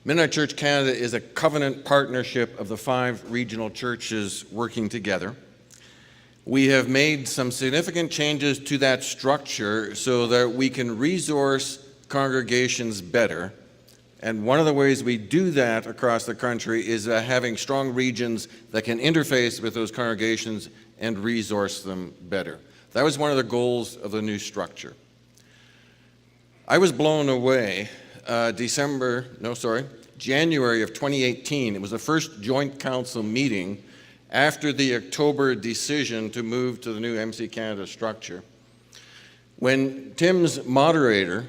Mennonite Church Canada is a covenant partnership of the 5 regional churches working together. We have made some significant changes to that structure so that we can resource congregations better. And one of the ways we do that across the country is having strong regions that can interface with those congregations and resource them better. That was one of the goals of the new structure. I was blown away January of 2018. It was the first joint council meeting after the October decision to move to the new MC Canada structure. When Tim's moderator,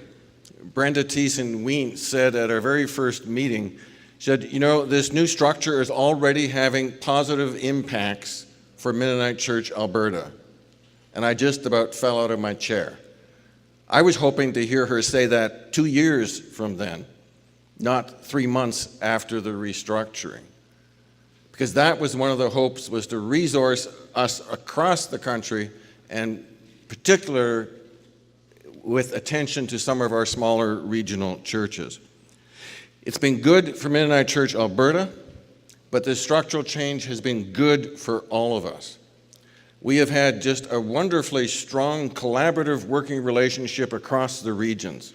Brenda Thiessen-Wient, said at our very first meeting, said, you know, this new structure is already having positive impacts for Mennonite Church Alberta. And I just about fell out of my chair. I was hoping to hear her say that 2 years from then, not 3 months after the restructuring. Because that was one of the hopes, was to resource us across the country, and particular with attention to some of our smaller regional churches. It's been good for Mennonite Church Alberta, but this structural change has been good for all of us. We have had just a wonderfully strong collaborative working relationship across the regions.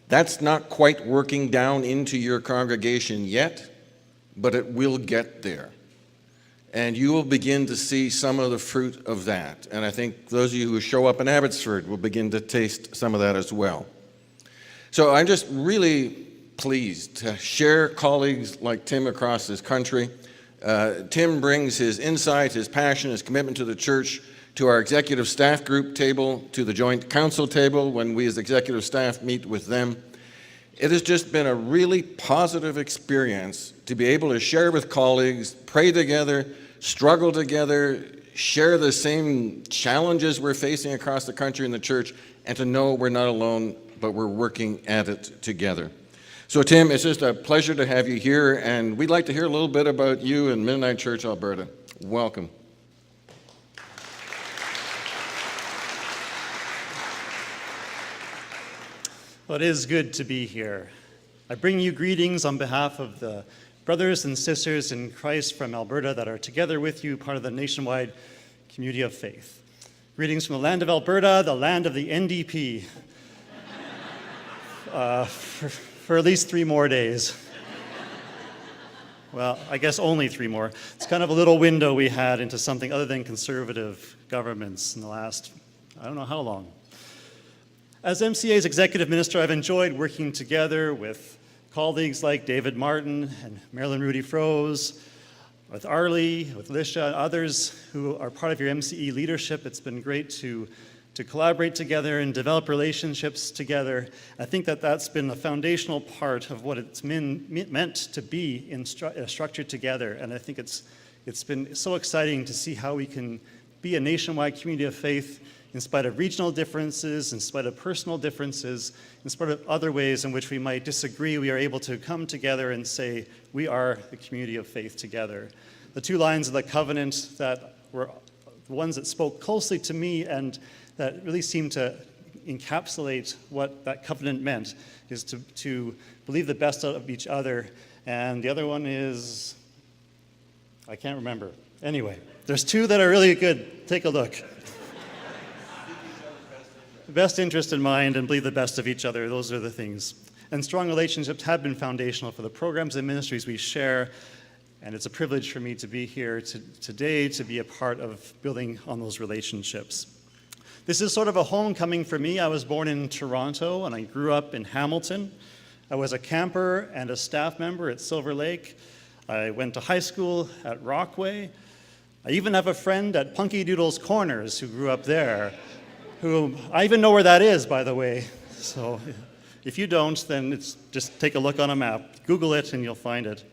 That's not quite working down into your congregation yet, but it will get there. And you will begin to see some of the fruit of that. And I think those of you who show up in Abbotsford will begin to taste some of that as well. So I'm just really pleased to share colleagues like Tim across this country. Tim brings his insight, his passion, his commitment to the church, to our executive staff group table, to the joint council table when we as executive staff meet with them. It has just been a really positive experience to be able to share with colleagues, pray together, struggle together, share the same challenges we're facing across the country in the church, and to know we're not alone, but we're working at it together. So Tim, it's just a pleasure to have you here, and we'd like to hear a little bit about you and Mennonite Church Alberta. Welcome. Well, it is good to be here. I bring you greetings on behalf of the brothers and sisters in Christ from Alberta that are together with you, part of the nationwide community of faith. Greetings from the land of Alberta, the land of the NDP. For at least 3 more days. Well, I guess only 3 more. It's kind of a little window we had into something other than conservative governments in the last, I don't know how long. As MCA's executive minister, I've enjoyed working together with colleagues like David Martin and Marilyn Rudy Froese, with Arlie, with Lisha, and others who are part of your MCE leadership. It's been great to collaborate together and develop relationships together. I think that that's been a foundational part of what it's meant to be structured together. And I think it's been so exciting to see how we can be a nationwide community of faith in spite of regional differences, in spite of personal differences, in spite of other ways in which we might disagree. We are able to come together and say, we are the community of faith together. The 2 lines of the covenant that were the ones that spoke closely to me and that really seemed to encapsulate what that covenant meant is to believe the best out of each other. And the other one is, I can't remember. Anyway, there's 2 that are really good. Take a look. The best interest in mind and believe the best of each other. Those are the things. And strong relationships have been foundational for the programs and ministries we share. And it's a privilege for me to be here today to be a part of building on those relationships. This is sort of a homecoming for me. I was born in Toronto and I grew up in Hamilton. I was a camper and a staff member at Silver Lake. I went to high school at Rockway. I even have a friend at Punky Doodle's Corners who grew up there, who I even know where that is, by the way. So if you don't, then just take a look on a map. Google it and you'll find it.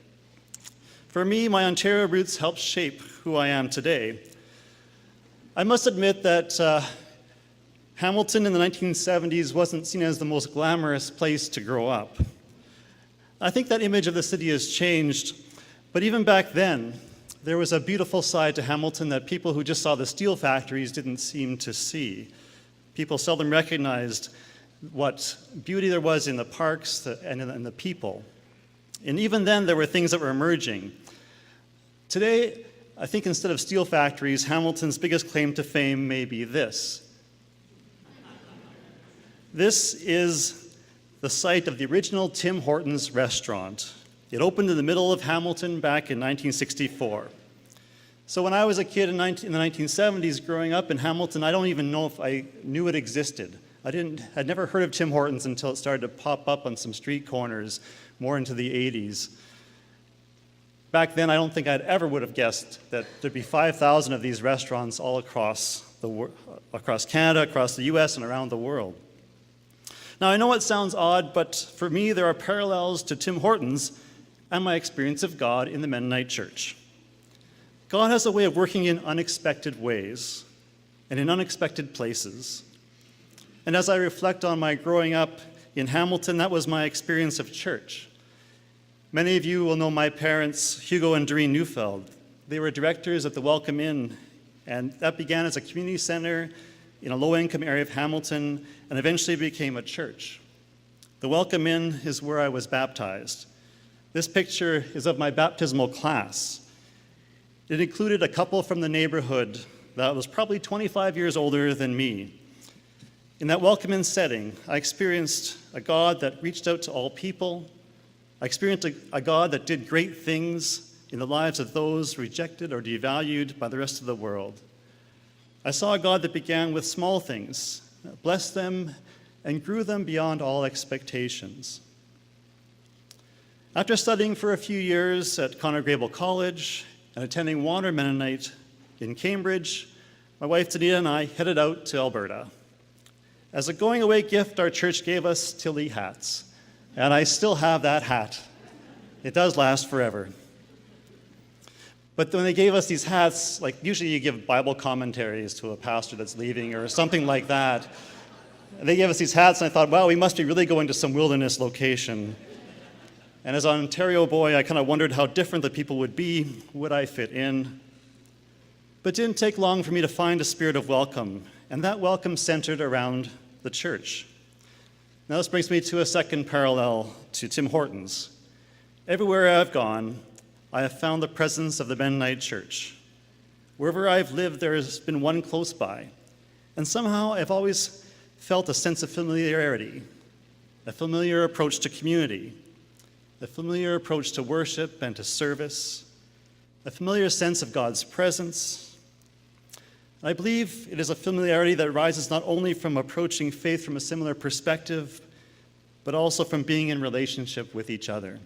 For me, my Ontario roots helped shape who I am today. I must admit that Hamilton in the 1970s wasn't seen as the most glamorous place to grow up. I think that image of the city has changed, but even back then, there was a beautiful side to Hamilton that people who just saw the steel factories didn't seem to see. People seldom recognized what beauty there was in the parks and in the people. And even then, there were things that were emerging. Today, I think instead of steel factories, Hamilton's biggest claim to fame may be this. This is the site of the original Tim Hortons restaurant. It opened in the middle of Hamilton back in 1964. So when I was a kid in the 1970s growing up in Hamilton, I don't even know if I knew it existed. I'd never heard of Tim Hortons until it started to pop up on some street corners more into the 80s. Back then, I don't think I'd ever would have guessed that there'd be 5,000 of these restaurants all across Canada, across the US, and around the world. Now, I know it sounds odd, but for me, there are parallels to Tim Hortons and my experience of God in the Mennonite church. God has a way of working in unexpected ways and in unexpected places. And as I reflect on my growing up in Hamilton, that was my experience of church. Many of you will know my parents, Hugo and Doreen Neufeld. They were directors at the Welcome Inn, and that began as a community center in a low-income area of Hamilton and eventually became a church. The Welcome Inn is where I was baptized. This picture is of my baptismal class. It included a couple from the neighborhood that was probably 25 years older than me. In that Welcome Inn setting, I experienced a God that reached out to all people. I experienced a God that did great things in the lives of those rejected or devalued by the rest of the world. I saw a God that began with small things, blessed them, and grew them beyond all expectations. After studying for a few years at Conor Grable College and attending Wander Mennonite in Cambridge, my wife Danita and I headed out to Alberta. As a going-away gift, our church gave us Tilly hats, and I still have that hat. It does last forever. But when they gave us these hats, like usually you give Bible commentaries to a pastor that's leaving or something like that. They gave us these hats, and I thought, wow, we must be really going to some wilderness location. And as an Ontario boy, I kind of wondered how different the people would be. Would I fit in? But it didn't take long for me to find a spirit of welcome, and that welcome centered around the church. Now this brings me to a second parallel to Tim Hortons. Everywhere I've gone, I have found the presence of the Mennonite church. Wherever I've lived, there has been one close by. And somehow I've always felt a sense of familiarity, a familiar approach to community, a familiar approach to worship and to service, a familiar sense of God's presence. I believe it is a familiarity that arises not only from approaching faith from a similar perspective, but also from being in relationship with each other.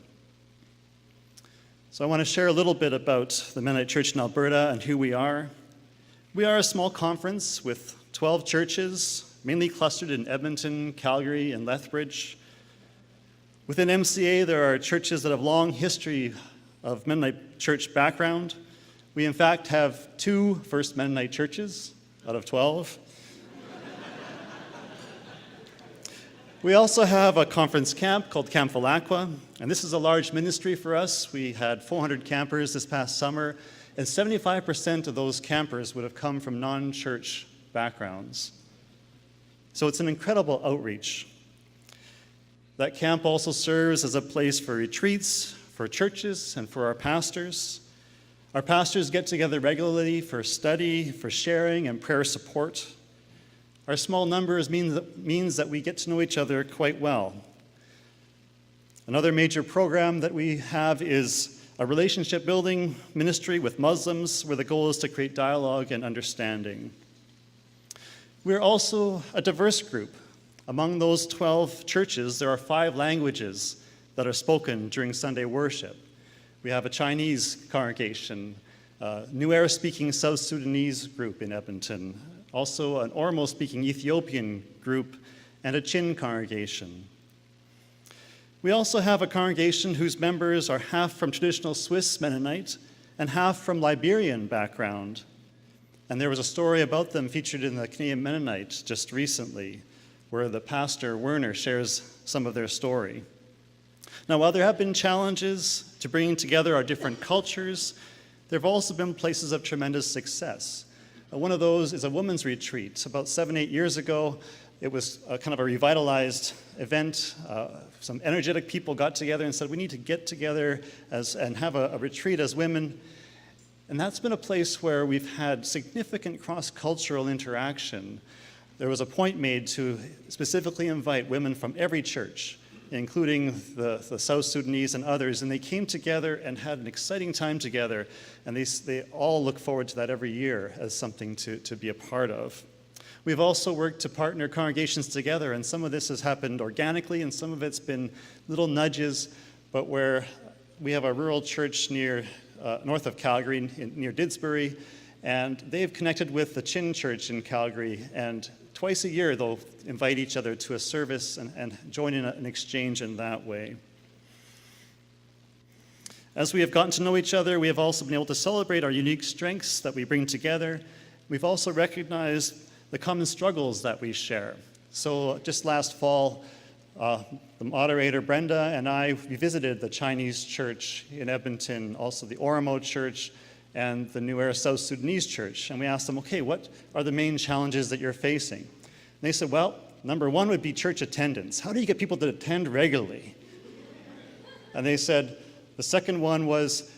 So I want to share a little bit about the Mennonite Church in Alberta and who we are. We are a small conference with 12 churches, mainly clustered in Edmonton, Calgary, and Lethbridge. Within MCA, there are churches that have long history of Mennonite church background. We, in fact, have 2 First Mennonite churches out of 12. We also have a conference camp called Camp Valaqua, and this is a large ministry for us. We had 400 campers this past summer, and 75% of those campers would have come from non-church backgrounds. So it's an incredible outreach. That camp also serves as a place for retreats, for churches, and for our pastors. Our pastors get together regularly for study, for sharing, and prayer support. Our small numbers means that we get to know each other quite well. Another major program that we have is a relationship building ministry with Muslims, where the goal is to create dialogue and understanding. We're also a diverse group. Among those 12 churches, there are 5 languages that are spoken during Sunday worship. We have a Chinese congregation, a Nuer-speaking South Sudanese group in Edmonton, also an Oromo-speaking Ethiopian group, and a Chin congregation. We also have a congregation whose members are half from traditional Swiss Mennonite and half from Liberian background. And there was a story about them featured in the Canadian Mennonite just recently, where the pastor, Werner, shares some of their story. Now, while there have been challenges to bringing together our different cultures, there have also been places of tremendous success. One of those is a women's retreat. About 7-8 years ago, It was kind of a revitalized event. Some energetic people got together and said, we need to get together and have a retreat as women. And that's been a place where we've had significant cross-cultural interaction. There was a point made to specifically invite women from every church, including the South Sudanese and others, and they came together and had an exciting time together, and they all look forward to that every year as something to be a part of. We've also worked to partner congregations together, and some of this has happened organically, and some of it's been little nudges, but where we have a rural church near north of Calgary, near Didsbury, and they've connected with the Chin Church in Calgary, and twice a year they'll invite each other to a service and join in an exchange in that way. As we have gotten to know each other, we have also been able to celebrate our unique strengths that we bring together. We've also recognized the common struggles that we share. So just last fall, the moderator, Brenda, and I, we visited the Chinese church in Edmonton, also the Oromo church, and the New Era South Sudanese church. And we asked them, okay, what are the main challenges that you're facing? And they said, well, number one would be church attendance. How do you get people to attend regularly? And they said, the second one was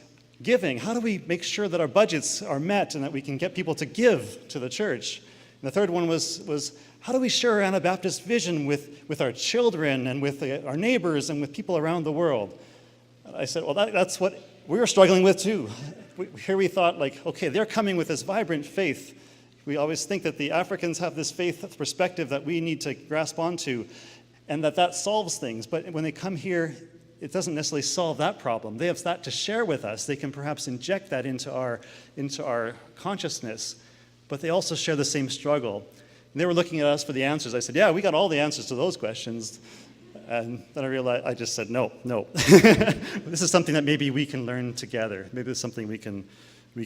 giving. How do we make sure that our budgets are met and that we can get people to give to the church? And the third one was how do we share our Anabaptist vision with our children and with our neighbors and with people around the world? And I said, well, that's what we're struggling with too. Here we thought, like, okay, they're coming with this vibrant faith. We always think that the Africans have this faith perspective that we need to grasp onto, and that solves things. But when they come here, it doesn't necessarily solve that problem. They have that to share with us. They can perhaps inject that into our consciousness, but they also share the same struggle. And they were looking at us for the answers. I said, yeah, we got all the answers to those questions. And then I realized, I just said, no. This is something that maybe we can learn together. Maybe it's something we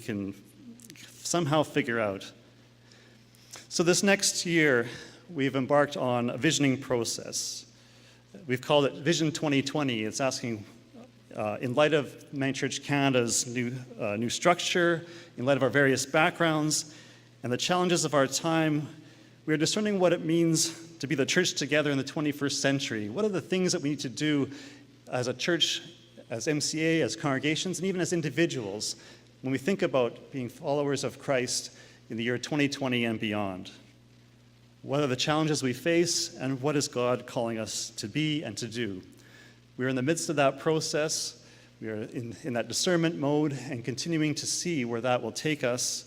can somehow figure out. So this next year, we've embarked on a visioning process. We've called it Vision 2020. It's asking, in light of Mennonite Church Canada's new structure, in light of our various backgrounds, and the challenges of our time, we are discerning what it means to be the church together in the 21st century. What are the things that we need to do as a church, as MCA, as congregations, and even as individuals when we think about being followers of Christ in the year 2020 and beyond? What are the challenges we face, and what is God calling us to be and to do? We're in the midst of that process. We are in that discernment mode and continuing to see where that will take us.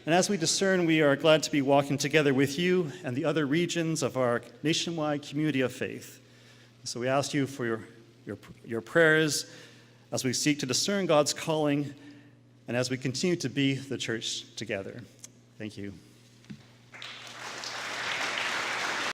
And as we discern, we are glad to be walking together with you and the other regions of our nationwide community of faith. So we ask you for your prayers as we seek to discern God's calling and as we continue to be the church together. Thank you.